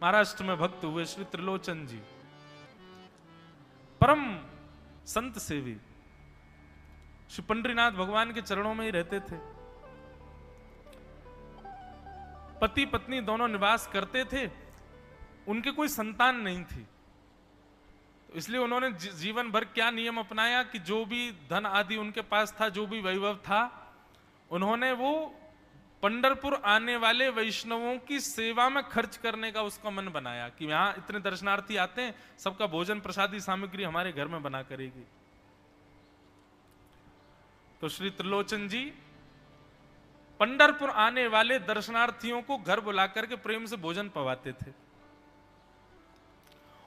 महाराष्ट्र में भक्त हुए श्री त्रिलोचन जी, परम संत सेवी, श्री पंडरीनाथ भगवान के चरणों में ही रहते थे। पति पत्नी दोनों निवास करते थे, उनके कोई संतान नहीं थी, तो इसलिए उन्होंने जीवन भर क्या नियम अपनाया कि जो भी धन आदि उनके पास था, जो भी वैभव था, उन्होंने वो पंढरपुर आने वाले वैष्णवों की सेवा में खर्च करने का उसका मन बनाया कि यहां इतने दर्शनार्थी आते हैं, सबका भोजन प्रसादी सामग्री हमारे घर में बना करेगी। तो श्री त्रिलोचन जी पंढरपुर आने वाले दर्शनार्थियों को घर बुला करके प्रेम से भोजन पवाते थे,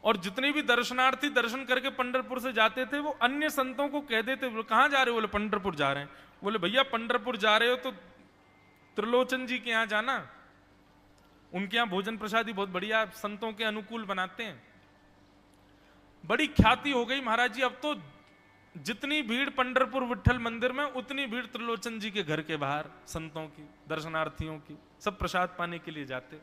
और जितने भी दर्शनार्थी दर्शन करके पंढरपुर से जाते थे वो अन्य संतों को कह देते, बोले कहां जा रहे हो? बोले पंढरपुर जा रहे हैं। बोले भैया पंढरपुर जा रहे हो तो त्रिलोचन जी के यहां जाना, उनके यहां भोजन प्रसादी बहुत बढ़िया संतों के अनुकूल बनाते हैं। बड़ी ख्याति हो गई महाराज जी, अब तो जितनी भीड़ पंढरपुर विठल मंदिर में उतनी भीड़ त्रिलोचन जी के घर के बाहर संतों की, दर्शनार्थियों की, सब प्रसाद पाने के लिए जाते।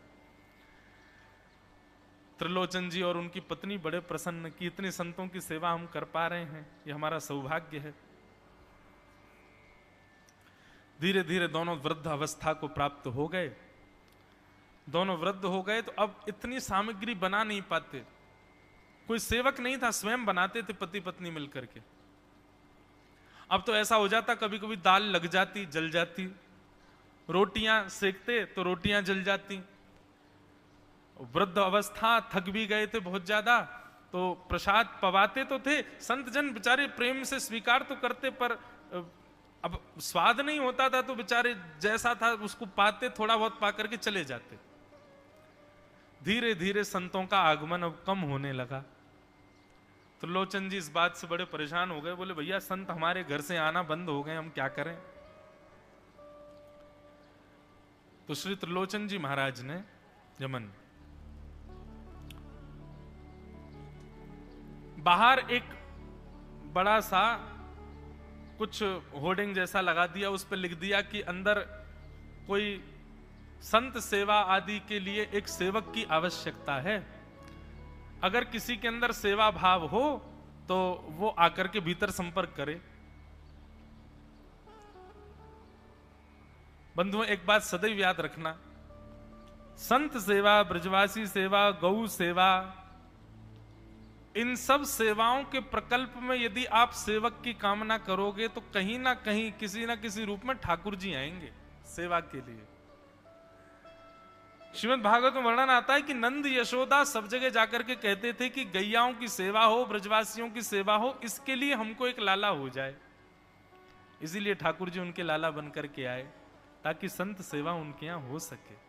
त्रिलोचन जी और उनकी पत्नी बड़े प्रसन्न कि इतने संतों की सेवा हम कर पा रहे हैं, ये हमारा सौभाग्य है। धीरे धीरे दोनों वृद्ध अवस्था को प्राप्त हो गए। दोनों वृद्ध हो गए तो अब इतनी सामग्री बना नहीं पाते, कोई सेवक नहीं था, स्वयं बनाते थे पति पत्नी मिलकर के। अब तो ऐसा हो जाता, कभी कभी दाल लग जाती, जल जाती, रोटियां सेकते तो रोटियां जल जाती। वृद्ध अवस्था, थक भी गए थे बहुत ज्यादा, तो प्रसाद पवाते तो थे, संत जन बेचारे प्रेम से स्वीकार तो करते, पर अब स्वाद नहीं होता था, तो बेचारे जैसा था उसको पाते, थोड़ा बहुत पा करके चले जाते। धीरे धीरे संतों का आगमन अब कम होने लगा। त्रिलोचन जी इस बात से बड़े परेशान हो गए, बोले भैया संत हमारे घर से आना बंद हो गए, हम क्या करें? तो श्री त्रिलोचन जी महाराज ने यमन बाहर एक बड़ा सा कुछ होर्डिंग जैसा लगा दिया, उस पर लिख दिया कि अंदर कोई संत सेवा आदि के लिए एक सेवक की आवश्यकता है, अगर किसी के अंदर सेवा भाव हो तो वो आकर के भीतर संपर्क करे। बंधुओं एक बात सदैव याद रखना, संत सेवा, ब्रजवासी सेवा, गौ सेवा, इन सब सेवाओं के प्रकल्प में यदि आप सेवक की कामना करोगे तो कहीं ना कहीं किसी ना किसी रूप में ठाकुर जी आएंगे सेवा के लिए। श्रीमद् भागवत में वर्णन आता है कि नंद यशोदा सब जगह जाकर के कहते थे कि गैयाओं की सेवा हो, ब्रजवासियों की सेवा हो, इसके लिए हमको एक लाला हो जाए। इसीलिए ठाकुर जी उनके लाला बनकर के आए, ताकि संत सेवा उनके यहां हो सके।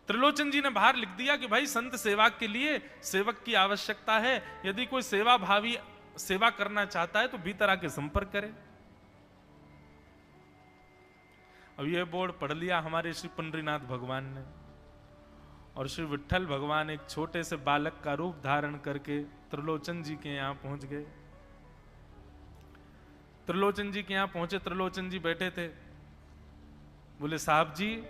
त्रिलोचन जी ने बाहर लिख दिया कि भाई संत सेवा के लिए सेवक की आवश्यकता है, यदि कोई सेवा भावी सेवा करना चाहता है तो भीतर आके संपर्क करे। अब यह बोर्ड पढ़ लिया हमारे श्री पंडरीनाथ भगवान ने, और श्री विठल भगवान एक छोटे से बालक का रूप धारण करके त्रिलोचन जी के यहां पहुंच गए। त्रिलोचन जी के यहां पहुंचे, त्रिलोचन जी बैठे थे। बोले साहब जी,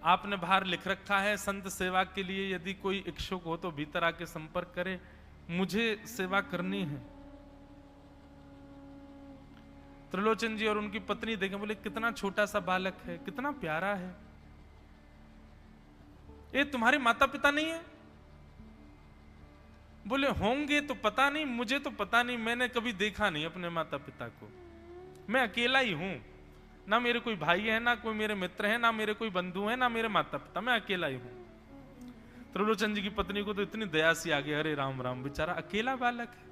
आपने बाहर लिख रखा है संत सेवा के लिए यदि कोई इच्छुक हो तो भीतर आके संपर्क करे, मुझे सेवा करनी है। त्रिलोचन जी और उनकी पत्नी देखें, बोले कितना छोटा सा बालक है, कितना प्यारा है, ये तुम्हारे माता पिता नहीं है? बोले होंगे तो पता नहीं, मुझे तो पता नहीं, मैंने कभी देखा नहीं अपने माता पिता को, मैं अकेला ही हूं, ना मेरे कोई भाई है, ना कोई मेरे मित्र है, ना मेरे कोई बंधु है, ना मेरे माता पिता, मैं अकेला ही हूं। त्रिलोचन जी की पत्नी को तो इतनी दया सी आ गई, अरे राम राम, बेचारा अकेला बालक है।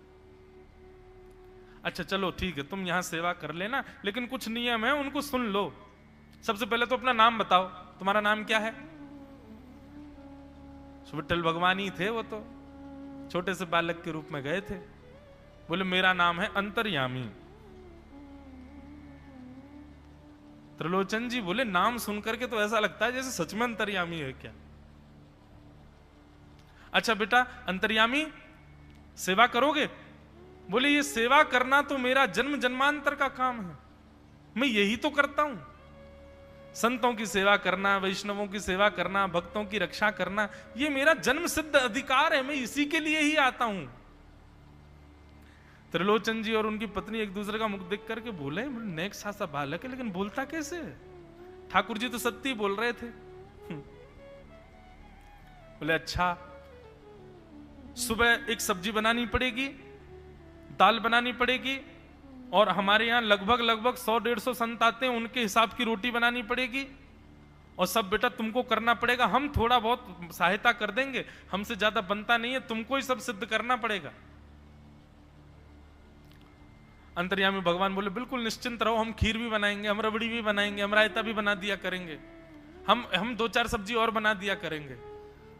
अच्छा चलो ठीक है, तुम यहां सेवा कर लेना, लेकिन कुछ नियम है उनको सुन लो। सबसे पहले तो अपना नाम बताओ, तुम्हारा नाम क्या है? विठल भगवान ही थे, वो तो छोटे से बालक के रूप में गए थे। बोले मेरा नाम है अंतर्यामी। त्रिलोचन जी बोले नाम सुनकर के तो ऐसा लगता है जैसे सच में अंतर्यामी है क्या? अच्छा बेटा अंतर्यामी, सेवा करोगे? बोले ये सेवा करना तो मेरा जन्म जन्मांतर का काम है, मैं यही तो करता हूं, संतों की सेवा करना, वैष्णवों की सेवा करना, भक्तों की रक्षा करना, ये मेरा जन्म सिद्ध अधिकार है, मैं इसी के लिए ही आता हूं। त्रिलोचन जी और उनकी पत्नी एक दूसरे का मुख देख करके बोले, नेक सा बालक है लेकिन बोलता कैसे है? ठाकुर जी तो सत्य ही बोल रहे थे। बोले अच्छा, सुबह एक सब्जी बनानी पड़ेगी, दाल बनानी पड़ेगी, और हमारे यहां लगभग 100-150 संत आते हैं, उनके हिसाब की रोटी बनानी पड़ेगी, और सब बेटा तुमको करना पड़ेगा, हम थोड़ा बहुत सहायता कर देंगे, हमसे ज्यादा बनता नहीं है, तुमको ही सब सिद्ध करना पड़ेगा। अंतर्यामी भगवान बोले बिल्कुल निश्चिंत रहो, हम खीर भी बनाएंगे, हम रबड़ी भी बनाएंगे, हम रायता भी बना दिया करेंगे, हम 2-4 सब्जी और बना दिया करेंगे।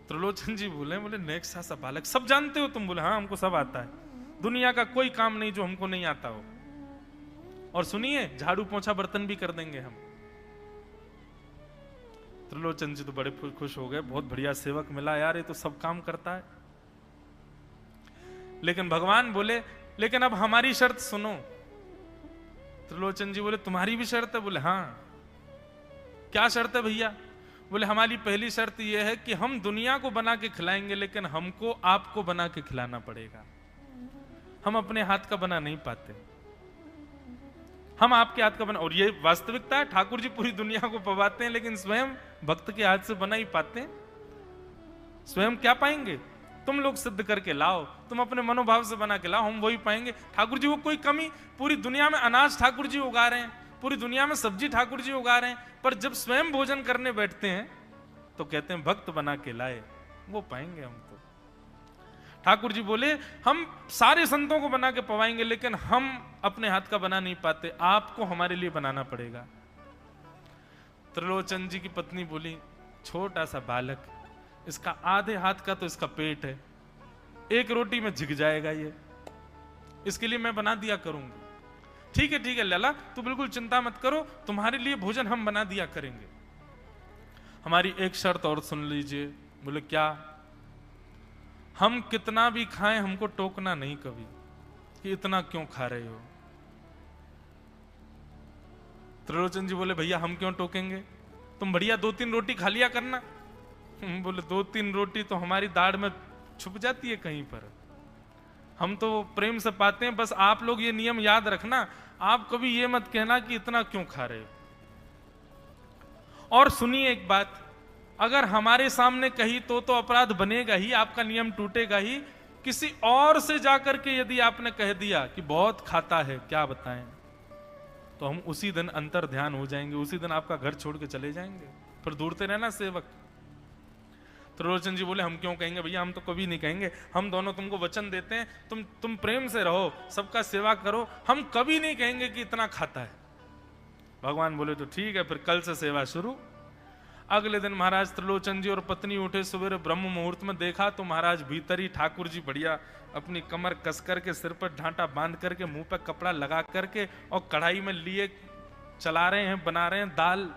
त्रिलोचन जी बोले नेक सा बालक, सब जानते हो तुम? बोले हाँ हमको सब आता है, दुनिया का कोई काम नहीं जो हमको नहीं आता हो, और सुनिए झाड़ू पोंछा बर्तन भी कर देंगे हम। त्रिलोचन जी तो बड़े खुश हो गए, बहुत बढ़िया सेवक मिला यार, ये तो सब काम करता है। लेकिन भगवान बोले लेकिन अब हमारी शर्त सुनो। त्रिलोचन जी बोले तुम्हारी भी शर्त है? बोले हाँ। क्या शर्त है भैया? बोले हमारी पहली शर्त यह है कि हम दुनिया को बना के खिलाएंगे, लेकिन हमको आपको बना के खिलाना पड़ेगा, हम अपने हाथ का बना नहीं पाते, हम आपके हाथ का बना। और ये वास्तविकता है, ठाकुर जी पूरी दुनिया को पवाते हैं, लेकिन स्वयं भक्त के हाथ से बना ही पाते हैं। स्वयं क्या पाएंगे? तुम लोग सिद्ध करके लाओ, तुम अपने मनोभाव से बना के लाओ, हम वही पाएंगे। ठाकुर जी को कोई कमी, पूरी दुनिया में अनाज ठाकुर जी उगा रहे हैं, पूरी दुनिया में सब्जी ठाकुर जी उगा रहे हैं, पर जब स्वयं भोजन करने बैठते हैं तो कहते हैं भक्त बना के लाए, वो पाएंगे हम तो। ठाकुर जी बोले हम सारे संतों को बना के पवाएंगे, लेकिन हम अपने हाथ का बना नहीं पाते, आपको हमारे लिए बनाना पड़ेगा। त्रिलोचन जी की पत्नी बोली छोटा सा बालक, इसका आधे हाथ का तो इसका पेट है, एक रोटी में झिक जाएगा ये, इसके लिए मैं बना दिया करूंगी। ठीक है लला, तू बिल्कुल चिंता मत करो, तुम्हारे लिए भोजन हम बना दिया करेंगे। हमारी एक शर्त और सुन लीजिए। बोले क्या? हम कितना भी खाएं हमको टोकना नहीं कभी कि इतना क्यों खा रहे हो। त्रिलोचन जी बोले भैया हम क्यों टोकेंगे, तुम बढ़िया 2-3 रोटी खा लिया करना। बोले 2-3 रोटी तो हमारी दाढ़ में छुप जाती है कहीं पर, हम तो प्रेम से पाते हैं। बस आप लोग ये नियम याद रखना, आप कभी ये मत कहना कि इतना क्यों खा रहे हो। और सुनिए एक बात, अगर हमारे सामने कही तो अपराध बनेगा ही, आपका नियम टूटेगा ही। किसी और से जाकर के यदि आपने कह दिया कि बहुत खाता है, क्या बताएं, तो हम उसी दिन अंतर ध्यान हो जाएंगे, उसी दिन आपका घर छोड़ के चले जाएंगे, फिर दूरते रहना सेवक। त्रिलोचन जी बोले हम क्यों कहेंगे भैया, हम तो कभी नहीं कहेंगे, हम दोनों तुमको वचन देते हैं, तुम प्रेम से रहो, सबका सेवा करो, हम कभी नहीं कहेंगे कि इतना खाता है। भगवान बोले तो ठीक है, फिर कल से सेवा शुरू। अगले दिन महाराज त्रिलोचन जी और पत्नी उठे सवेरे ब्रह्म मुहूर्त में, देखा तो महाराज भीतर ही ठाकुर जी बढ़िया अपनी कमर कस करके, सिर पर ढांटा बांध करके, मुंह पर कपड़ा लगा करके, और कढ़ाई में लिए चला रहे हैं, बना रहे हैं दाल।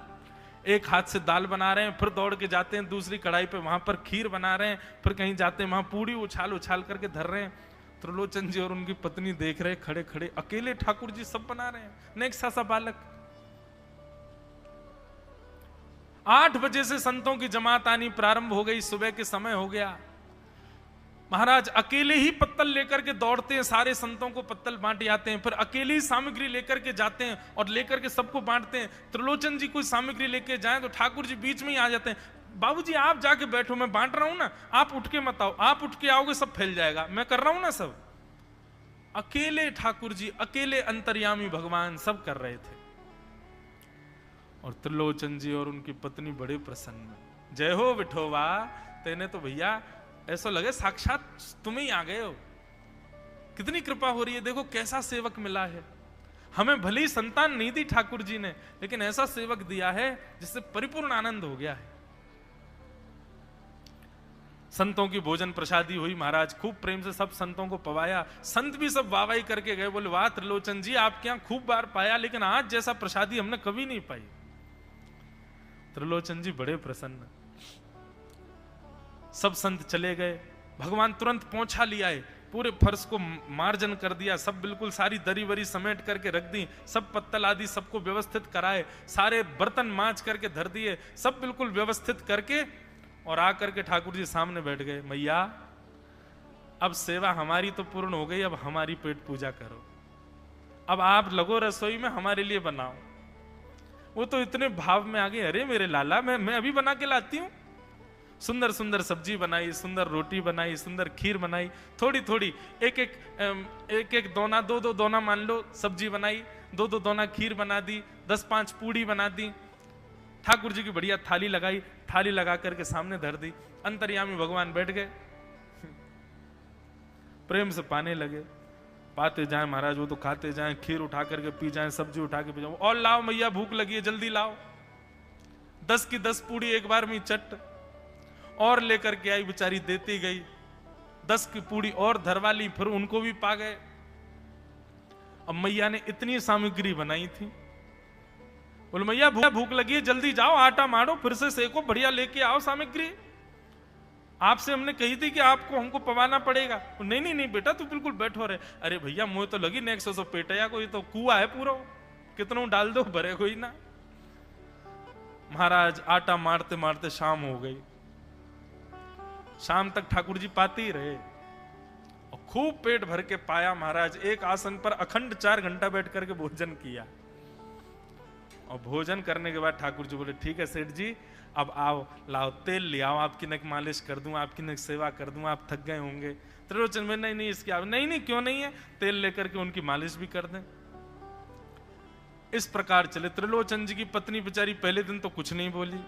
एक हाथ से दाल बना रहे हैं, फिर दौड़ के जाते हैं दूसरी कढ़ाई पे, वहां पर खीर बना रहे हैं, फिर कहीं जाते हैं वहां पूड़ी उछाल उछाल करके धर रहे हैं। त्रिलोचन जी और उनकी पत्नी देख रहे खड़े खड़े, अकेले ठाकुर जी सब बना रहे हैं, नेक सा बालक। 8 बजे से संतों की जमात आनी प्रारंभ हो गई, सुबह के समय हो गया। महाराज अकेले ही पत्तल लेकर के दौड़ते हैं, सारे संतों को पत्तल बांटे आते हैं, फिर अकेले ही सामग्री लेकर के जाते हैं और लेकर के सबको बांटते हैं। त्रिलोचन जी कोई सामग्री लेके जाएं तो ठाकुर जी बीच में ही आ जाते हैं, बाबूजी आप जाके बैठो, मैं बांट रहा हूं ना, आप उठ के मत आओ, आप उठ के आओगे सब फैल जाएगा, मैं कर रहा हूं ना सब। अकेले ठाकुर जी, अकेले अंतर्यामी भगवान सब कर रहे थे। और त्रिलोचन जी और उनकी पत्नी बड़े प्रसन्न, जय हो विठोबा, तेने तो भैया ऐसा लगे साक्षात तुम ही आ गए हो, कितनी कृपा हो रही है, देखो कैसा सेवक मिला है हमें। भले ही संतान नहीं दी ठाकुर जी ने, लेकिन ऐसा सेवक दिया है जिससे परिपूर्ण आनंद हो गया है। संतों की भोजन प्रसादी हुई, महाराज खूब प्रेम से सब संतों को पवाया। संत भी सब वाहवाही करके गए, बोले वाह त्रिलोचन जी आपके यहां खूब बार पाया, लेकिन आज जैसा प्रसादी हमने कभी नहीं पाई। त्रिलोचन जी बड़े प्रसन्न। सब संत चले गए, भगवान तुरंत पोंछा लिया है पूरे फर्श को मार्जन कर दिया, सब बिल्कुल सारी दरी वरी समेट करके रख दी, सब पत्तल आदि सबको व्यवस्थित कराए, सारे बर्तन मांज करके धर दिए, सब बिल्कुल व्यवस्थित करके, और आकर के ठाकुर जी सामने बैठ गए। मैया अब सेवा हमारी तो पूर्ण हो गई, अब हमारी पेट पूजा करो, अब आप लगो रसोई में, हमारे लिए बनाओ। वो तो इतने भाव में आ गए, अरे मेरे लाला मैं अभी बना के लाती हूं। सुंदर सुंदर सब्जी बनाई, सुंदर रोटी बनाई, सुंदर खीर बनाई, थोड़ी थोड़ी एक एक दोना, दो दोना मान लो सब्जी बनाई, दो दोना खीर बना दी, 10-5 पूड़ी बना दी, ठाकुर जी की बढ़िया थाली लगाई, थाली लगा करके सामने धर दी। अंतर्यामी भगवान बैठ गए, प्रेम से पाने लगे, पाते जाए महाराज, वो तो खाते जाए, खीर उठा करके पी जाए, सब्जी उठा के पी जाए, और लाओ मैया भूख लगी है, जल्दी लाओ। 10 की 10 पूड़ी एक बार में चट और लेकर के आई, बेचारी देती गई, 10 की पूड़ी और धरवा ली, फिर उनको भी पा गए। अब मैया ने इतनी सामग्री बनाई थी, बोले मैया भूख लगी है, जल्दी जाओ, आटा मारो, फिर से सेको, बढ़िया लेके आओ सामग्री, आपसे हमने कही थी कि आपको हमको पवाना पड़ेगा। नहीं नहीं नहीं बेटा, तू बिल्कुल बैठो रहे। अरे भैया मुझे तो लगी नेक्स्ट सौ पेटया, कोई तो कुआ है पूरा, कितना डाल दो भरे कोई ना। महाराज आटा मारते मारते शाम हो गई, शाम तक ठाकुर जी पाते ही रहे, और खूब पेट भर के पाया महाराज। एक आसन पर अखंड 4 घंटा बैठ करके भोजन किया, और भोजन करने के बाद ठाकुर जी बोले ठीक है सेठ जी, अब आओ, लाओ तेल ले आओ, आपकी नक मालिश कर दूं, आपकी नक सेवा कर दूं, आप थक गए होंगे। त्रिलोचन में नहीं नहीं इसकी नहीं नहीं क्यों नहीं है, तेल लेकर के उनकी मालिश भी कर दें। इस प्रकार चले। त्रिलोचन जी की पत्नी बेचारी पहले दिन तो कुछ नहीं बोली,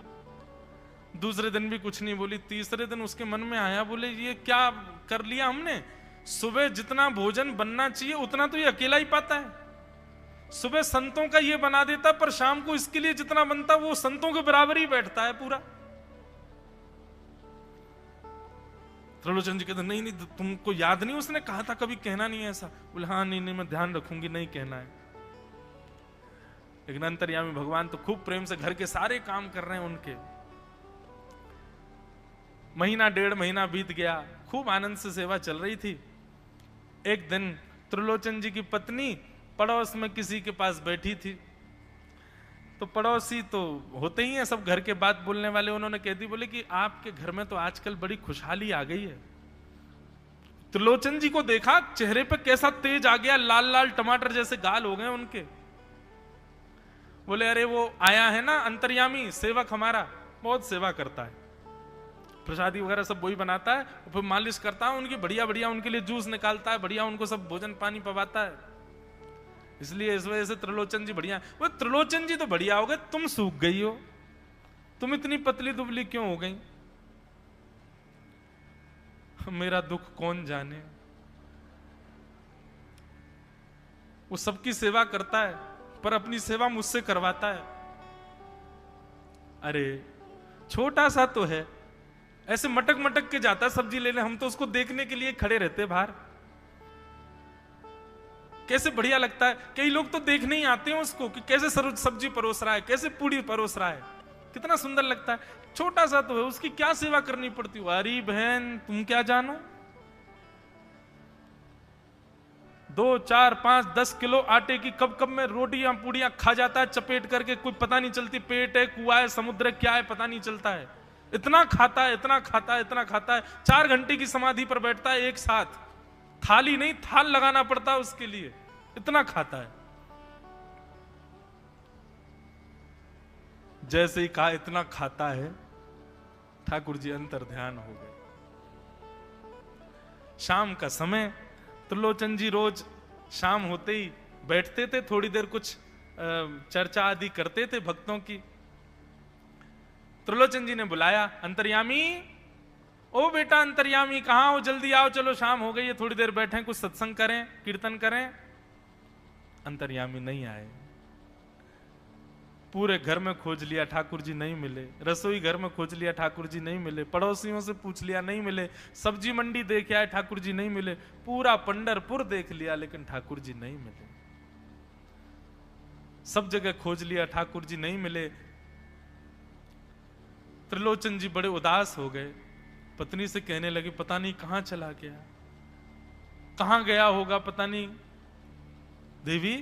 दूसरे दिन भी कुछ नहीं बोली, तीसरे दिन उसके मन में आया, बोले ये क्या कर लिया हमने, सुबह जितना भोजन बनना चाहिए उतना तो ये अकेला ही पाता है, सुबह संतों का ये बना देता, पर शाम को इसके लिए जितना बनता वो संतों के बराबर ही बैठता है पूरा। त्रिलोचन जी कहते नहीं नहीं तुमको याद नहीं, उसने कहा था कभी कहना नहीं है ऐसा। बोले हाँ नहीं नहीं मैं ध्यान रखूंगी, नहीं कहना है। लेकिन अंतर्यामी भगवान तो खूब प्रेम से घर के सारे काम कर रहे हैं उनके। महीना 1.5 महीना बीत गया, खूब आनंद से सेवा चल रही थी। एक दिन त्रिलोचन जी की पत्नी पड़ोस में किसी के पास बैठी थी, तो पड़ोसी तो होते ही हैं सब घर के बात बोलने वाले, उन्होंने कह दी, बोले कि आपके घर में तो आजकल बड़ी खुशहाली आ गई है। त्रिलोचन जी को देखा, चेहरे पे कैसा तेज आ गया, लाल लाल टमाटर जैसे गाल हो गए उनके। बोले अरे वो आया है ना अंतर्यामी सेवक हमारा, बहुत सेवा करता है, प्रसादी वगैरह सब वही बनाता है, फिर मालिश करता है उनकी, बढ़िया बढ़िया उनके लिए जूस निकालता है, बढ़िया उनको सब भोजन पानी पवाता है, इसलिए इस वजह से त्रिलोचन जी बढ़िया। वो त्रिलोचन जी तो बढ़िया हो गए, तुम सूख गई हो, तुम इतनी पतली दुबली क्यों हो गई, मेरा दुख कौन जाने। वो सबकी सेवा करता है पर अपनी सेवा मुझसे करवाता है। अरे छोटा सा तो है, ऐसे मटक मटक के जाता सब्जी लेने, हम तो उसको देखने के लिए खड़े रहते बाहर, कैसे बढ़िया लगता है। कई लोग तो देखने ही आते हैं उसको कि कैसे सब्जी परोस रहा है, कैसे पूड़ी परोस रहा है, कितना सुंदर लगता है। छोटा सा तो है, उसकी क्या सेवा करनी पड़ती है। अरे बहन तुम क्या जानो, 2, 4, 5, 10 किलो आटे की कब कब में रोटियां पूड़ियां खा जाता है चपेट करके, कुछ पता नहीं चलती, पेट है कुआ है समुद्र क्या है पता नहीं चलता है, इतना खाता है इतना खाता है इतना खाता है। 4 घंटे की समाधि पर बैठता है एक साथ, थाली नहीं थाल लगाना पड़ता है उसके लिए, इतना खाता है। जैसे ही कहा इतना खाता है, ठाकुर जी अंतर ध्यान हो गए। शाम का समय, त्रिलोचन जी रोज शाम होते ही बैठते थे, थोड़ी देर कुछ चर्चा आदि करते थे भक्तों की। त्रिलोचन जी ने बुलाया, अंतर्यामी, ओ बेटा अंतर्यामी कहां हो, जल्दी आओ, चलो शाम हो गई है, थोड़ी देर बैठे कुछ सत्संग करें कीर्तन करें। अंतर्यामी नहीं आए, पूरे घर में खोज लिया ठाकुर जी नहीं मिले, रसोई घर में खोज लिया ठाकुर जी नहीं मिले, पड़ोसियों से पूछ लिया नहीं मिले, सब्जी मंडी देख आए ठाकुर जी नहीं मिले, पूरा पंढरपुर देख लिया लेकिन ठाकुर जी नहीं मिले, सब जगह खोज लिया ठाकुर जी नहीं मिले। त्रिलोचन जी बड़े उदास हो गए, पत्नी से कहने लगे पता नहीं कहां चला गया। कहां गया होगा पता नहीं। देवी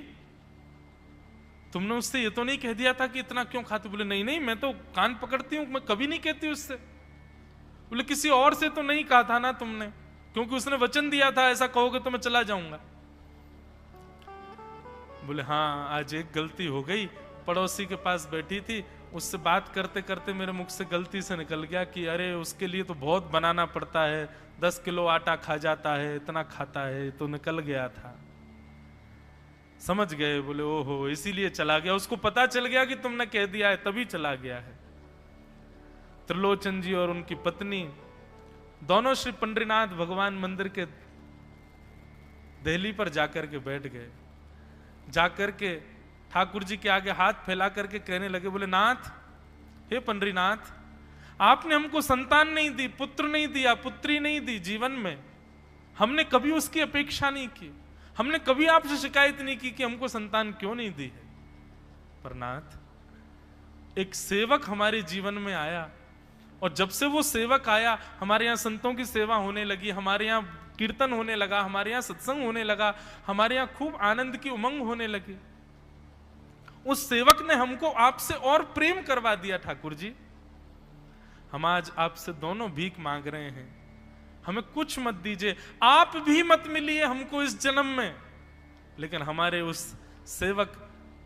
तुमने उससे ये तो नहीं कह दिया था कि इतना क्यों खाते? बोले नहीं नहीं, मैं तो कान पकड़ती हूं, मैं कभी नहीं कहती उससे। बोले किसी और से तो नहीं कहा था ना तुमने, क्योंकि उसने वचन दिया था ऐसा कहोगे तो मैं चला जाऊंगा। बोले हाँ, आज एक गलती हो गई, पड़ोसी के पास बैठी थी, उससे बात करते करते मेरे मुख से गलती से निकल गया कि अरे उसके लिए तो बहुत बनाना पड़ता है, 10 किलो आटा खा जाता है, इतना खाता है, तो निकल गया था। समझ गए? बोले ओहो, इसीलिए चला गया, उसको पता चल गया कि तुमने कह दिया है तभी चला गया है। त्रिलोचन जी और उनकी पत्नी दोनों श्री पंडरीनाथ भगवान मंदिर के देहली पर जाकर के बैठ गए। जाकर के ठाकुर जी के आगे हाथ फैला करके कहने लगे, बोले नाथ, हे पंडरीनाथ, आपने हमको संतान नहीं दी, पुत्र नहीं दिया, पुत्री नहीं दी जीवन में, हमने कभी उसकी अपेक्षा नहीं की, हमने कभी आपसे शिकायत नहीं की कि हमको संतान क्यों नहीं दी है। पर नाथ, एक सेवक हमारे जीवन में आया, और जब से वो सेवक आया हमारे यहाँ संतों की सेवा होने लगी, हमारे यहाँ कीर्तन होने लगा, हमारे यहाँ सत्संग होने लगा, हमारे यहाँ खूब आनंद की उमंग होने लगी। उस सेवक ने हमको आपसे और प्रेम करवा दिया। ठाकुर जी, हम आज आपसे दोनों भीख मांग रहे हैं, हमें कुछ मत दीजिए, आप भी मत मिलिए हमको इस जन्म में, लेकिन हमारे उस सेवक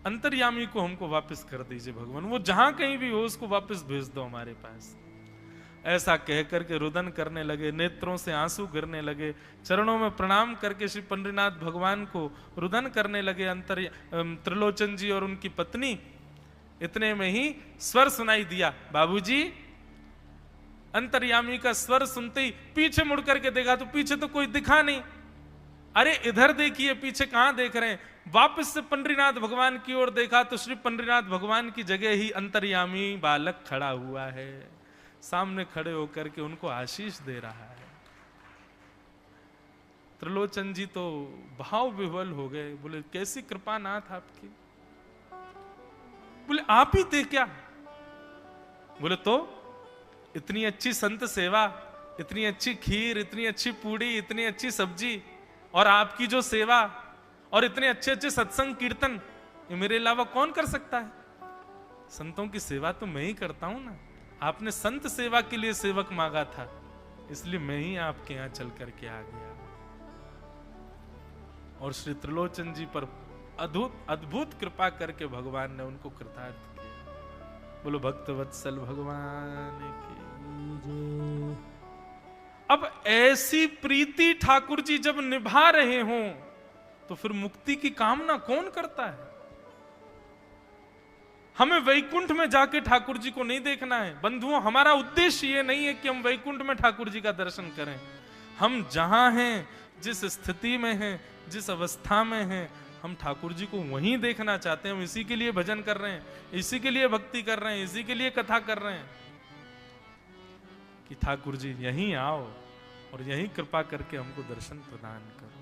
अंतर्यामी को हमको वापस कर दीजिए भगवान, वो जहां कहीं भी हो उसको वापस भेज दो हमारे पास। ऐसा कहकर के रुदन करने लगे, नेत्रों से आंसू गिरने लगे, चरणों में प्रणाम करके श्री पंडरीनाथ भगवान को रुदन करने लगे त्रिलोचन जी और उनकी पत्नी। इतने में ही स्वर सुनाई दिया, बाबूजी। अंतर्यामी का स्वर सुनते ही पीछे मुड़ करके देखा तो पीछे तो कोई दिखा नहीं। अरे इधर देखिए, पीछे कहां देख रहे हैं? वापस से पंडरीनाथ भगवान की ओर देखा तो श्री पंडरीनाथ भगवान की जगह ही अंतर्यामी बालक खड़ा हुआ है, सामने खड़े होकर के उनको आशीष दे रहा है। त्रिलोचन जी तो भाव विह्वल हो गए, बोले कैसी कृपा नाथ आपकी। बोले आप ही थे क्या? बोले तो इतनी अच्छी संत सेवा, इतनी अच्छी खीर, इतनी अच्छी पूड़ी, इतनी अच्छी सब्जी, और आपकी जो सेवा, और इतने अच्छे अच्छे सत्संग कीर्तन, ये मेरे अलावा कौन कर सकता है? संतों की सेवा तो मैं ही करता हूं ना। आपने संत सेवा के लिए सेवक मांगा था, इसलिए मैं ही आपके यहां चल करके आ गया। और श्री त्रिलोचन जी पर अद्भुत कृपा करके भगवान ने उनको कृतार्थ किया। बोलो भक्त वत्सल भगवान की जय। अब ऐसी प्रीति ठाकुर जी जब निभा रहे हों तो फिर मुक्ति की कामना कौन करता है? हमें वैकुंठ में जाके ठाकुर जी को नहीं देखना है बंधुओं। हमारा उद्देश्य ये नहीं है कि हम वैकुंठ में ठाकुर जी का दर्शन करें। हम जहां हैं, जिस स्थिति में हैं, जिस अवस्था में हैं, हम ठाकुर जी को वहीं देखना चाहते हैं। हम इसी के लिए भजन कर रहे हैं, इसी के लिए भक्ति कर रहे हैं, इसी के लिए कथा कर रहे हैं कि ठाकुर जी यहीं आओ और यहीं कृपा करके हमको दर्शन प्रदान करो।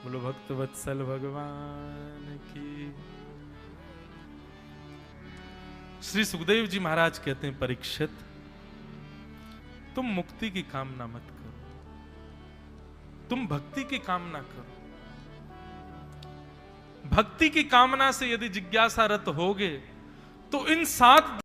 बोलो भक्त वत्सल भगवान की। श्री सुखदेव जी महाराज कहते हैं, परीक्षित, तुम मुक्ति की कामना मत करो, तुम भक्ति की कामना करो। भक्ति की कामना से यदि जिज्ञासा रत होगे तो इन 7